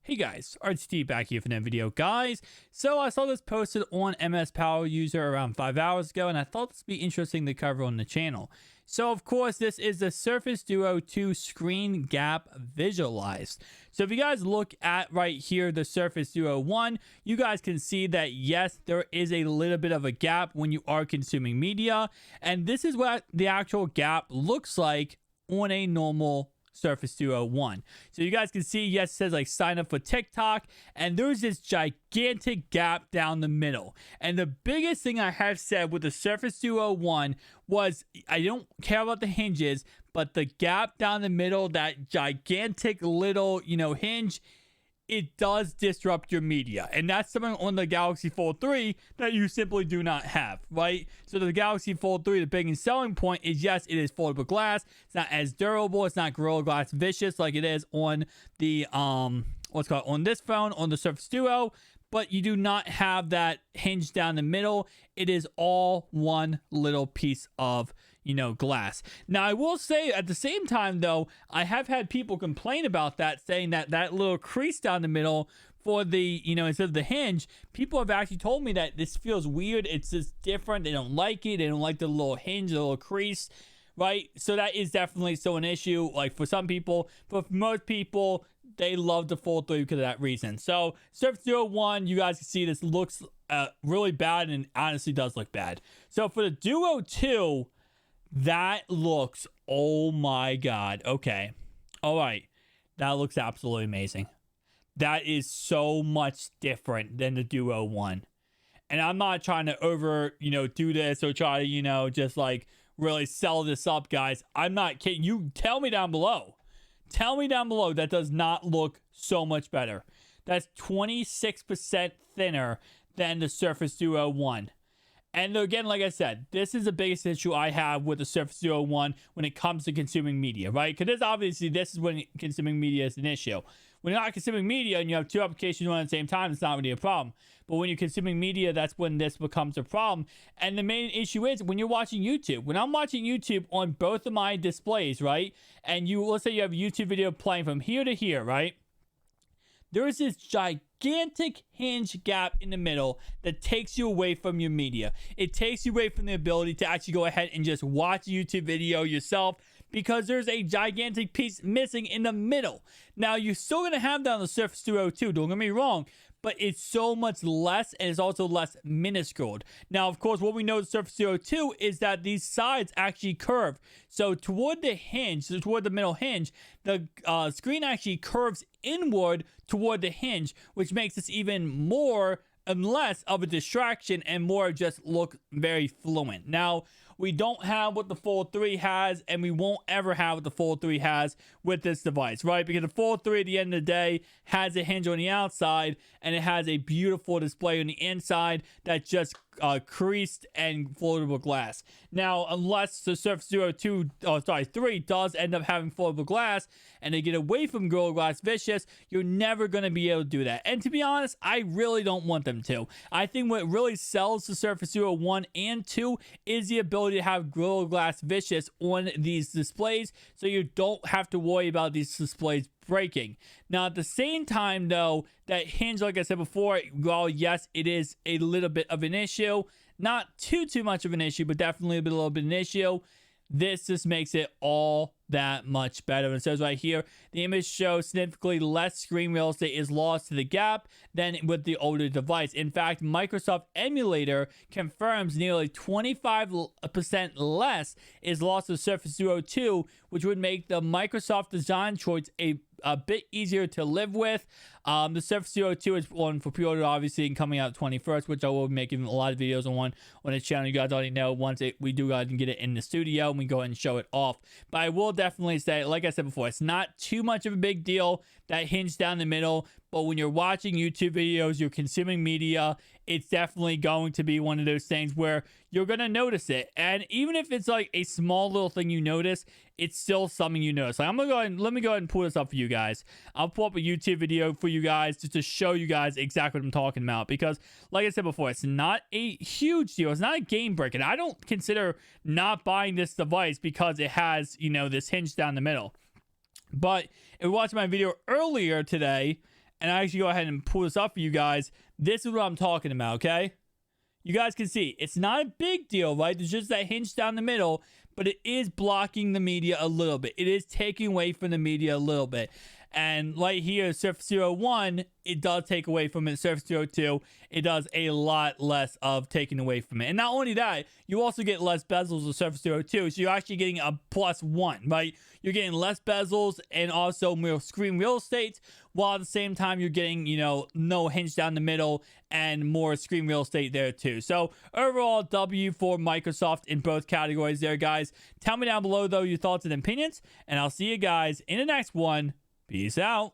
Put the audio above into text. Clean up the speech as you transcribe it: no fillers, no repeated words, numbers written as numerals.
Hey guys, RTT back here for another video, guys. So I saw this posted on MS Power User around 5 hours ago, and I thought this would be interesting to cover on the channel. So of course, this is the Surface Duo 2 screen gap visualized. So if you guys look at right here, the Surface Duo 1, you guys can see that yes, there is a little bit of a gap when you are consuming media. And this is what the actual gap looks like on a normal Surface Duo 1. So you guys can see, yes, it says like sign up for TikTok, and there's this gigantic gap down the middle. And the biggest thing I have said with the Surface Duo 1 was I don't care about the hinges, but the gap down the middle, that gigantic little, hinge, it does disrupt your media. And that's something on the Galaxy Fold 3 that you simply do not have, right? So the Galaxy Fold 3, the biggest selling point is, yes, it is foldable glass. It's not as durable. It's not Gorilla Glass vicious like it is on the, on this phone, on the Surface Duo. But you do not have that hinge down the middle. It is all one little piece of, glass. Now, I will say at the same time, though, I have had people complain about that, saying that that little crease down the middle for the, instead of the hinge, people have actually told me that this feels weird. It's just different. They don't like it. They don't like the little hinge, the little crease, right? So that is definitely still an issue, like for some people. But for most people, they love the Fold 3 because of that reason. So Surface Duo 1, you guys can see this looks really bad, and honestly does look bad. So for the Duo 2, that looks, oh my God. Okay. All right. That looks absolutely amazing. That is so much different than the Duo 1. And I'm not trying to do this or try to, just like really sell this up, guys. I'm not kidding. You tell me down below. Tell me down below that does not look so much better. That's 26% thinner than the Surface Duo 1. And again, like I said, this is the biggest issue I have with the Surface Duo 1 when it comes to consuming media, right? Because this is when consuming media is an issue. When you're not consuming media and you have two applications running at the same time, it's not really a problem. But when you're consuming media, that's when this becomes a problem. And the main issue is when you're watching YouTube. When I'm watching YouTube on both of my displays, right? And let's say you have a YouTube video playing from here to here, right? There is this gigantic hinge gap in the middle that takes you away from your media. It takes you away from the ability to actually go ahead and just watch a YouTube video yourself, because there's a gigantic piece missing in the middle. Now, you're still going to have that on the Surface Duo 2, don't get me wrong, but it's so much less, and it's also less minuscule. Now, of course, what we know with Surface Duo 2 is that these sides actually curve. So toward the hinge, toward the middle hinge, the screen actually curves inward toward the hinge, which makes this even more and less of a distraction and more just look very fluent. Now, we don't have what the Fold 3 has, and we won't ever have what the Fold 3 has with this device, right? Because the Fold 3 at the end of the day has a hinge on the outside, and it has a beautiful display on the inside that just creased and foldable glass. Now, unless the Surface Duo 3 does end up having foldable glass and they get away from Gorilla Glass Vicious, you're never going to be able to do that. And to be honest, I really don't want them to. I think what really sells the Surface Duo 1 and 2 is the ability to have Gorilla Glass Vicious on these displays, so you don't have to worry about these displays breaking. Now, at the same time, though, that hinge, like I said before, well, yes, it is a little bit of an issue. Not too much of an issue, but definitely a little bit of an issue. This just makes it all that much better. It says right here, the image shows significantly less screen real estate is lost to the gap than with the older device. In fact, Microsoft Emulator confirms nearly 25% less is lost to Surface Duo 2, which would make the Microsoft design choice a bit easier to live with. The Surface Duo 2 is on for pre-order, obviously, and coming out 21st, which I will be making a lot of videos on the channel. You guys already know once we do go ahead and get it in the studio and we go ahead and show it off. But I will definitely say, like I said before, it's not too much of a big deal, that hinge down the middle. But when you're watching YouTube videos, you're consuming media, it's definitely going to be one of those things where you're going to notice it. And even if it's like a small little thing you notice, it's still something you notice. Like, let me go ahead and pull this up for you guys. I'll pull up a YouTube video for you guys just to show you guys exactly what I'm talking about. Because, like I said before, it's not a huge deal. It's not a game breaker. And I don't consider not buying this device because it has, this hinge down the middle. But if you watched my video earlier today, and I actually go ahead and pull this up for you guys. This is what I'm talking about, okay? You guys can see it's not a big deal, right? There's just that hinge down the middle, but it is blocking the media a little bit. It is taking away from the media a little bit. And right here, Surface Zero 1, it does take away from it. Surface Zero 2, it does a lot less of taking away from it. And not only that, you also get less bezels with Surface Zero 2. So you're actually getting a +1, right? You're getting less bezels and also more screen real estate, while at the same time you're getting, you know, no hinge down the middle and more screen real estate there too. So overall, W for Microsoft in both categories there, guys. Tell me down below, though, your thoughts and opinions, and I'll see you guys in the next one. Peace out.